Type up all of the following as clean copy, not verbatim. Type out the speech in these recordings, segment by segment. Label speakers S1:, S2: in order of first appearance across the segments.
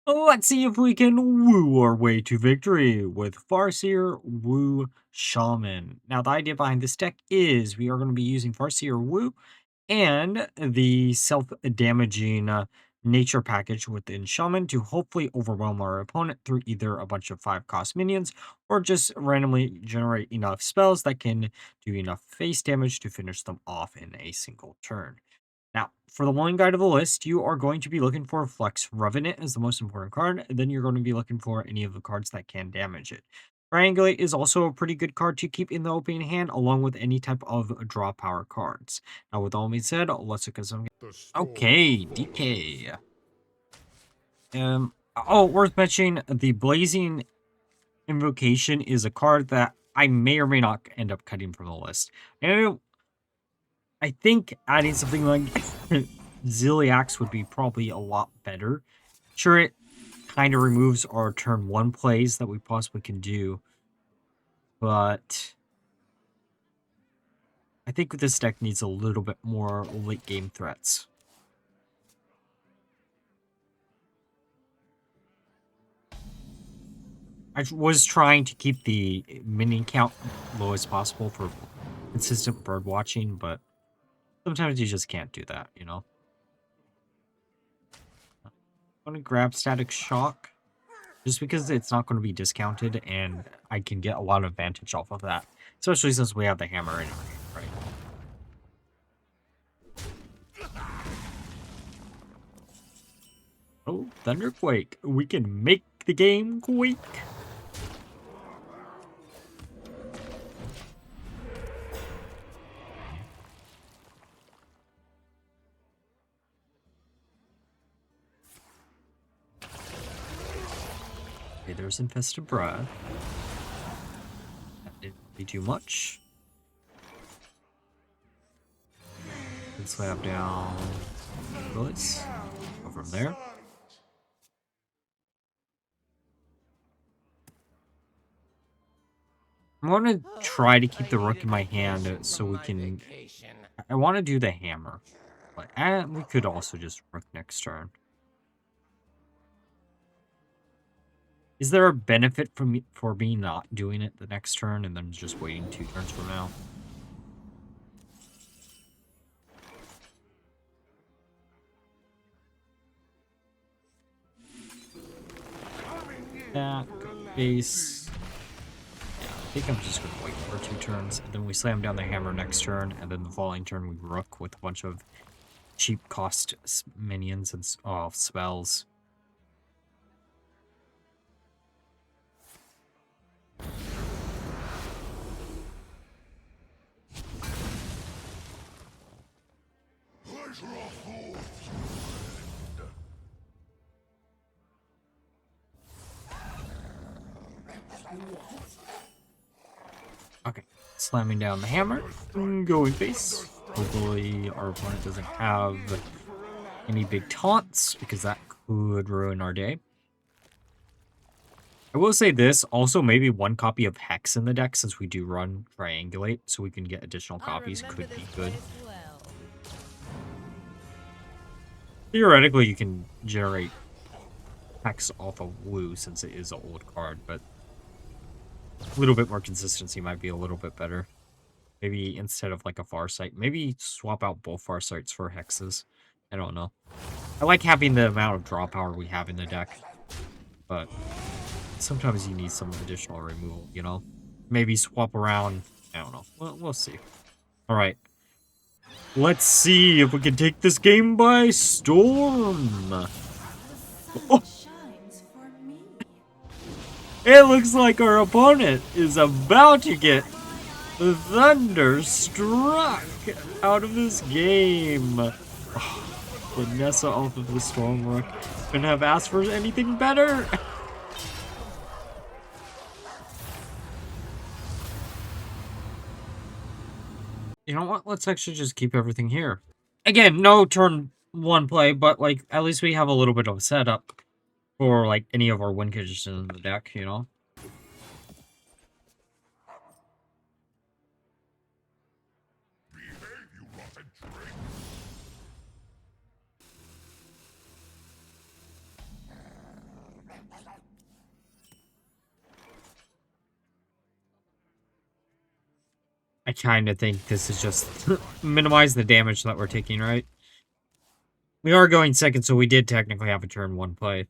S1: Let's see if we can woo our way to victory with Farseer Wo Shaman. Now, the idea behind this deck is we are going to be using Farseer Wo and the self-damaging nature package within Shaman to hopefully overwhelm our opponent through either a bunch of 5-cost minions or just randomly generate enough spells that can do enough face damage to finish them off in a single turn. Now, for the one guide of the list, you are going to be looking for Flex Revenant as the most important card, and then you're going to be looking for any of the cards that can damage it. Triangulate is also a pretty good card to keep in the opening hand, along with any type of draw power cards. Now, with all being said, let's look at some. Okay, DK. Worth mentioning, the Blazing Invocation is a card that I may or may not end up cutting from the list. And I think adding something like Ziliax would be probably a lot better. Sure, it kind of removes our turn 1 plays that we possibly can do, but I think this deck needs a little bit more late game threats. I was trying to keep the minion count low as possible for consistent bird watching, but sometimes you just can't do that, you know? I'm gonna grab Static Shock, just because it's not going to be discounted, and I can get a lot of advantage off of that, especially since we have the hammer anyway, right? Oh, Thunderquake. We can make the game quake. Okay, there's Infested Breath. That didn't be too much. Let's slap down bullets. Go from there. I want to try to keep the rook in my hand so we can... I want to do the hammer. But we could also just rook next turn. Is there a benefit for me not doing it the next turn and then just waiting 2 turns from now? That base. Yeah, I think I'm just gonna wait for 2 turns, and then we slam down the hammer next turn, and then the following turn we rook with a bunch of cheap cost minions and spells. Okay, slamming down the hammer, going face. Hopefully our opponent doesn't have any big taunts, because that could ruin our day. I will say this, also maybe 1 copy of Hex in the deck, since we do run Triangulate, so we can get additional copies, could be good. Theoretically, you can generate Hex off of WOOO, since it is an old card, but a little bit more consistency might be a little bit better. Maybe instead of like a Farsight, maybe swap out both Farsights for Hexes. I don't know. I like having the amount of draw power we have in the deck, but sometimes you need some additional removal, you know? Maybe swap around. I don't know. We'll see. All right. Let's see if we can take this game by storm. Oh. It looks like our opponent is about to get thunderstruck out of this game. Oh, Lynessa off of the stormrook. Couldn't have asked for anything better. You know what? Let's actually just keep everything here. Again, no turn 1 play, but like at least we have a little bit of a setup for like any of our win conditions in the deck, you know? I kind of think this is just minimize the damage that we're taking, right? We are going second, so we did technically have a turn 1 play.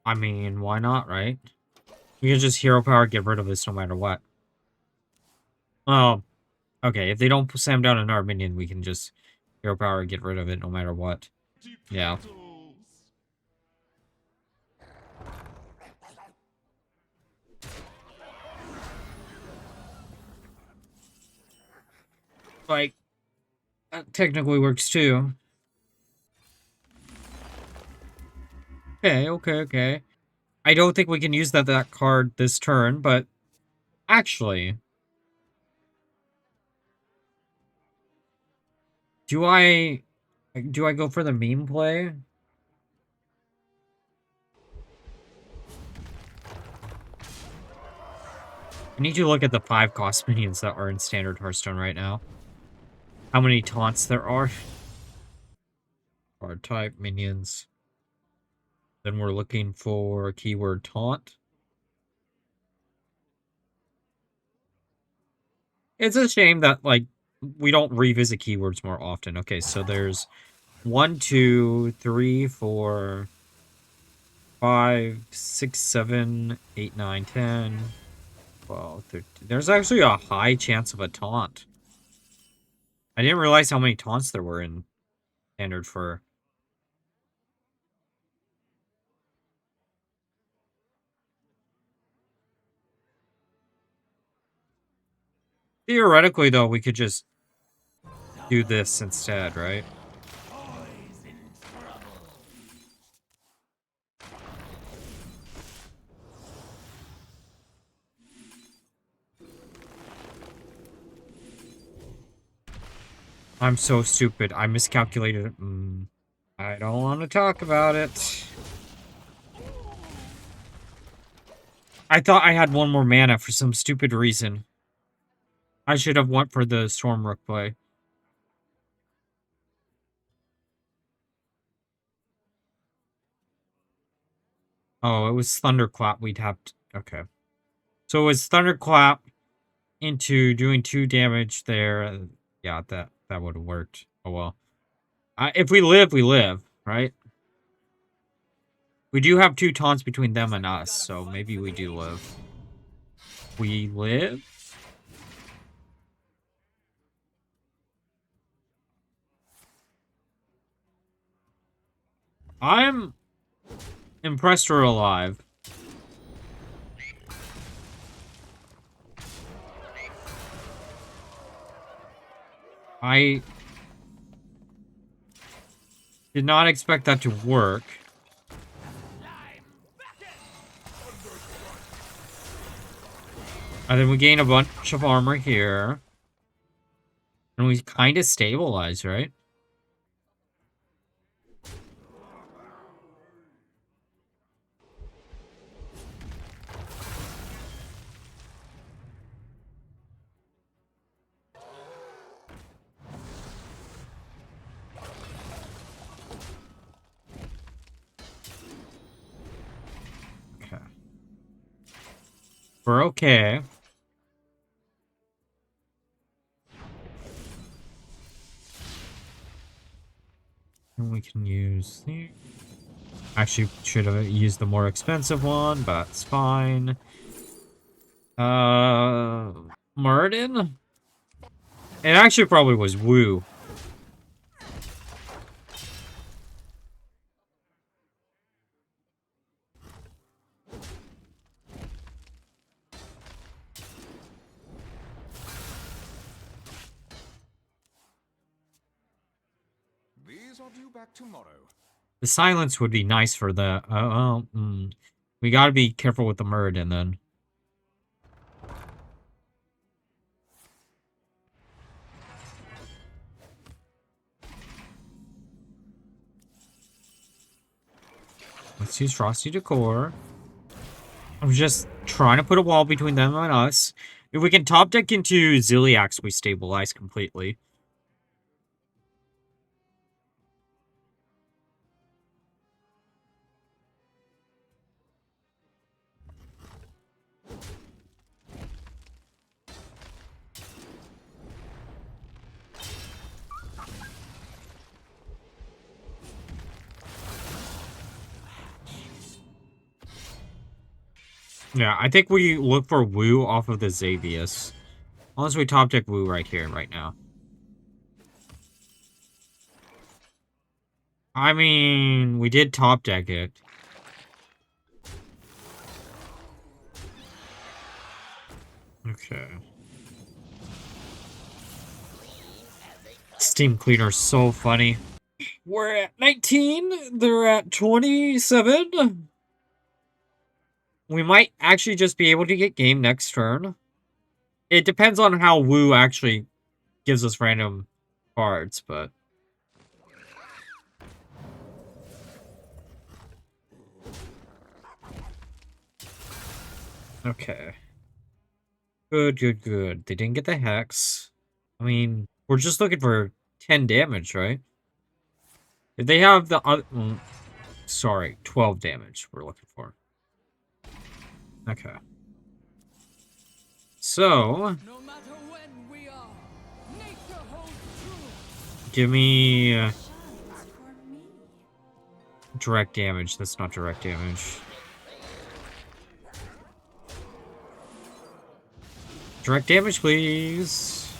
S1: I mean, why not, right? We can just hero power, get rid of this no matter what. Oh, okay. If they don't slam down another minion, we can just hero power, get rid of it no matter what. Yeah. Like, that technically works too. Okay. I don't think we can use that card this turn, but actually, do I go for the meme play? I need to look at the 5 cost minions that are in Standard Hearthstone right now. How many taunts there are. Card type minions. Then we're looking for keyword taunt. It's a shame that, like, we don't revisit keywords more often. Okay, so there's 1, 2, 3, 4, 5, 6, 7, 8, 9, 10, 12, 13. There's actually a high chance of a taunt. I didn't realize how many taunts there were in Standard for... Theoretically, though, we could just do this instead, right? I'm so stupid. I miscalculated. I don't want to talk about it. I thought I had 1 more mana for some stupid reason. I should have went for the stormrook play. Oh, it was thunderclap. We'd have to... Okay. So it was thunderclap into doing 2 damage there. Yeah, that would have worked. Oh well. If we live, we live, right? We do have 2 taunts between them and us, so maybe we do live. We live? I'm impressed we're alive. I did not expect that to work. And then we gain a bunch of armor here. And we kind of stabilize, right? Okay. We're okay. And we can use the... Actually, should have used the more expensive one, but it's fine. Muradin? It actually probably was WOOO.
S2: These are due back tomorrow.
S1: The silence would be nice for the... We gotta be careful with the Muradin, then. Let's use Frosty Decor. I'm just trying to put a wall between them and us. If we can top deck into Ziliax, we stabilize completely. Yeah, I think we look for WOOO off of the Xavius. Unless we top deck WOOO right here, right now. I mean, we did top deck it. Okay. Steam Cleaner's so funny. We're at 19. They're at 27. We might actually just be able to get game next turn. It depends on how WOOO actually gives us random cards, but... Okay. Good, good, good. They didn't get the Hex. I mean, we're just looking for 10 damage, right? If they have the other... sorry, 12 damage we're looking for. Okay. So...
S3: No matter when we are, nature holds true.
S1: give me... direct damage. That's not direct damage. Direct damage, please.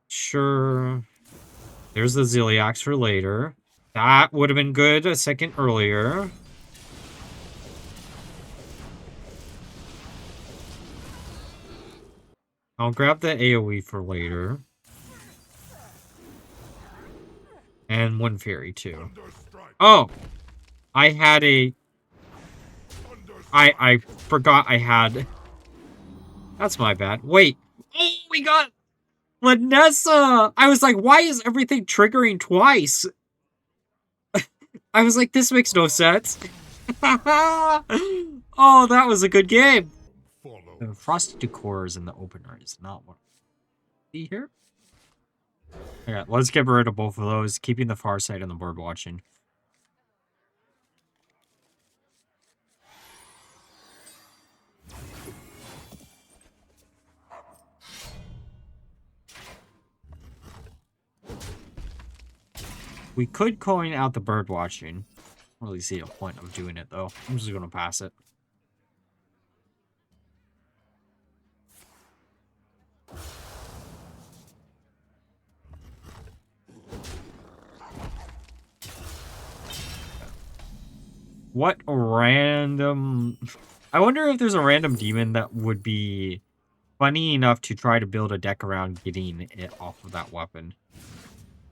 S1: Sure. There's the Ziliax for later. That would have been good a second earlier. I'll grab the AoE for later. And one fairy, too. Oh! I had a... I forgot I had... That's my bad. Wait. Oh, we got Lynessa! I was like, why is everything triggering twice? I was like, this makes no sense. Oh, that was a good game. The Frosty Decor is in the opener. Is not what. See here? Okay, let's get rid of both of those, keeping the far side on the board watching. We could coin out the bird watching. I don't really see a point of doing it, though. I'm just going to pass it. What random... I wonder if there's a random demon that would be funny enough to try to build a deck around getting it off of that weapon.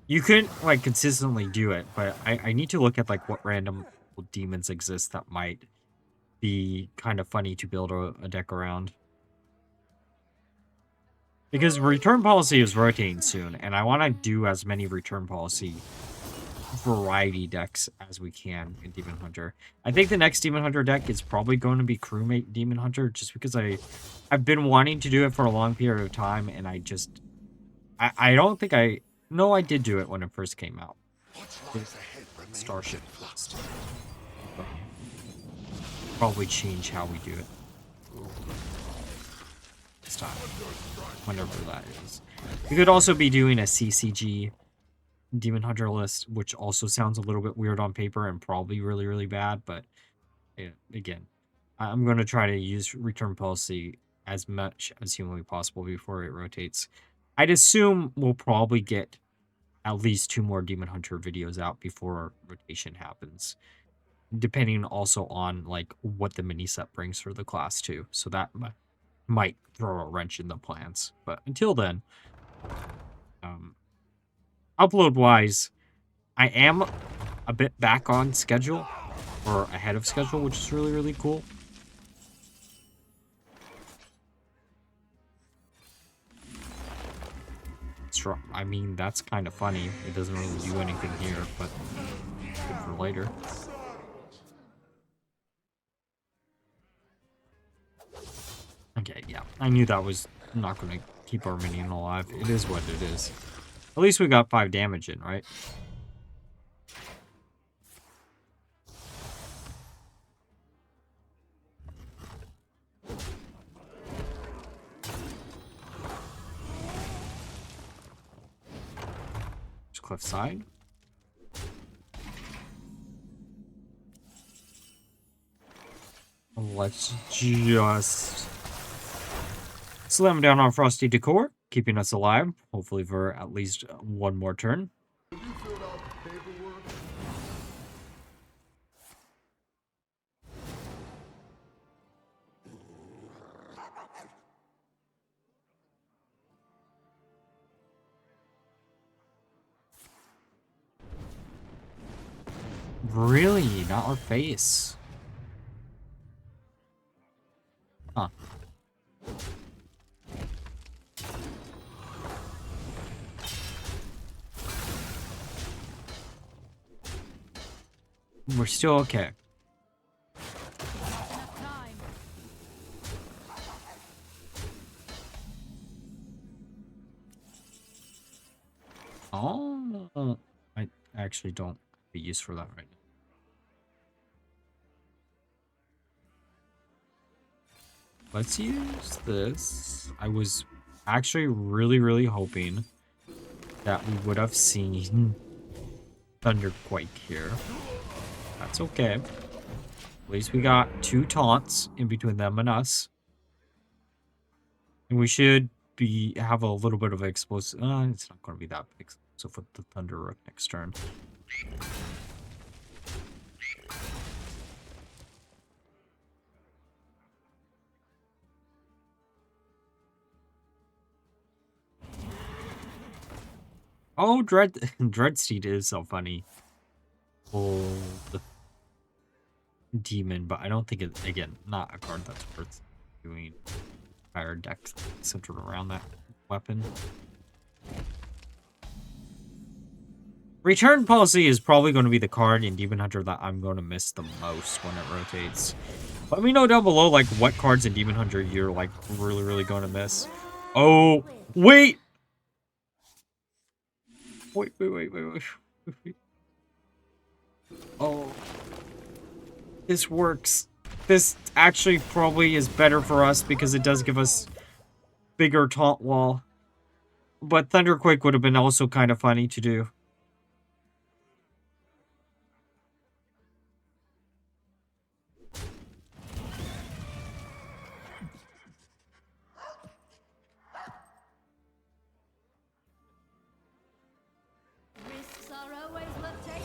S1: You couldn't, like, consistently do it, but I need to look at, like, what random demons exist that might be kind of funny to build a deck around. Because return policy is rotating soon, and I want to do as many return policy variety decks as we can in Demon Hunter. I think the next Demon Hunter deck is probably going to be Crewmate Demon Hunter, just because I've been wanting to do it for a long period of time, and I just... I don't think I... No, I did do it when it first came out. Starship Blast. Probably change how we do it. This time. Whenever that is. We could also be doing a CCG Demon Hunter list, which also sounds a little bit weird on paper and probably really, really bad, but yeah, again, I'm going to try to use return policy as much as humanly possible before it rotates. I'd assume we'll probably get at least 2 more Demon Hunter videos out before rotation happens, depending also on like what the mini set brings for the class too. So that might throw a wrench in the plans. But until then, upload wise, I am a bit back on schedule, or ahead of schedule, which is really, really cool. I mean, that's kind of funny. It doesn't really do anything here, but good for later. Okay, yeah. I knew that was not going to keep our minion alive. It is what it is. At least we got 5 damage in, right? There's cliffside. Let's just slam down our frosty decor, keeping us alive, hopefully for at least one more turn. Really? Not our face? Huh. We're still okay. Oh, I actually don't have a use for that right now. Let's use this. I was actually really hoping that we would have seen Thunderquake here. That's okay. At least we got 2 taunts in between them and us. And we should have a little bit of explosive. It's not going to be that big. So for the Thunderrook next turn. Oh, Dreadsteed is so funny. Oh, the demon, but I don't think it, again, not a card that's worth doing. Entire deck centered around that weapon. Return Policy is probably going to be the card in Demon Hunter that I'm going to miss the most when it rotates. Let me know down below, like, what cards in Demon Hunter you're, like, really going to miss. Oh, wait! Wait. Oh. This works. This actually probably is better for us because it does give us bigger taunt wall. But Thunderquake would have been also kind of funny to do.
S3: Risks are always worth taking.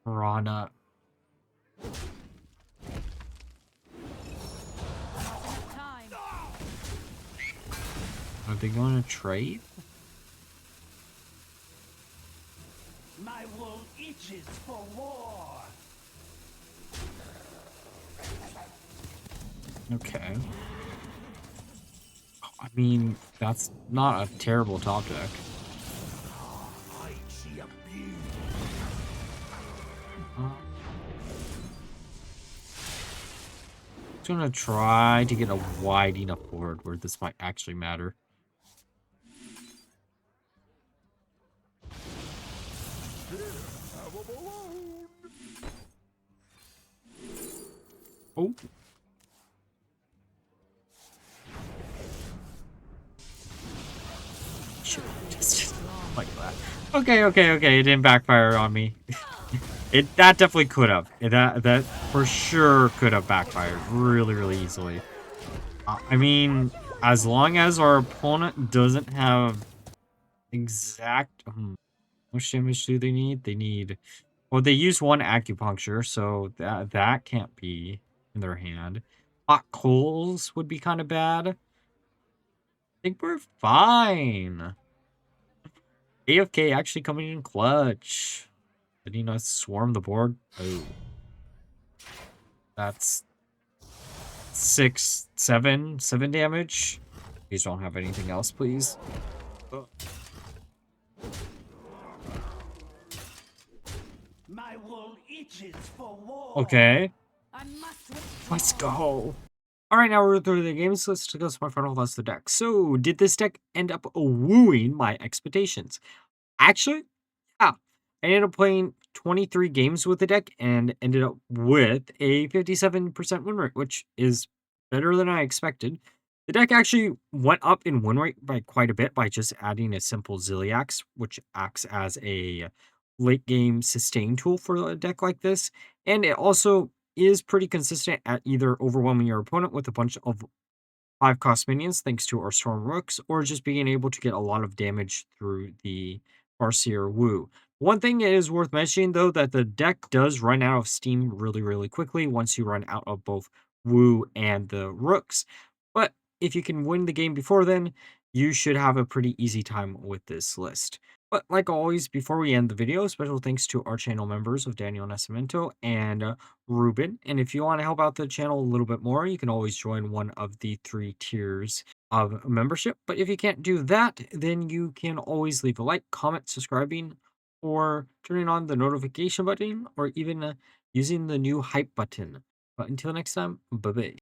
S1: Rana.
S3: Time.
S1: Are they going to trade?
S4: My wool itches for war.
S1: Okay. I mean, that's not a terrible top deck.
S4: I see a beam.
S1: Just gonna try to get a wide enough board where this might actually matter. Oh. Shit, just like that. Okay. It didn't backfire on me. That definitely could have. That for sure could have backfired really easily. I mean, as long as our opponent doesn't have exact. How much damage do they need? They need. Well, they use 1 acupuncture, so that can't be in their hand. Hot coals would be kind of bad. think we're fine. AFKay actually coming in clutch. Did he not swarm the board? Oh. That's 7 damage. Please don't have anything else, please.
S4: My wool itches for war.
S1: Okay,
S3: I must
S1: let's
S3: withdraw.
S1: go. All right, now we're through the games. Let's discuss my final thoughts of the deck. So, did this deck end up wooing my expectations? Actually, yeah. I ended up playing 23 games with the deck and ended up with a 57% win rate, which is better than I expected. The deck actually went up in win rate by quite a bit by just adding a simple Zilliax, which acts as a late game sustain tool for a deck like this. And it also is pretty consistent at either overwhelming your opponent with a bunch of 5-cost minions thanks to our stormrooks, or just being able to get a lot of damage through the Farseer Wo. One thing is worth mentioning, though, that the deck does run out of steam really, really quickly once you run out of both Woo and the rooks. But if you can win the game before then, you should have a pretty easy time with this list. But like always, before we end the video, special thanks to our channel members of Daniel Nascimento and Ruben. And if you want to help out the channel a little bit more, you can always join one of the 3 tiers of membership. But if you can't do that, then you can always leave a like, comment, subscribing, or turning on the notification button, or even using the new hype button. But until next time, bye bye.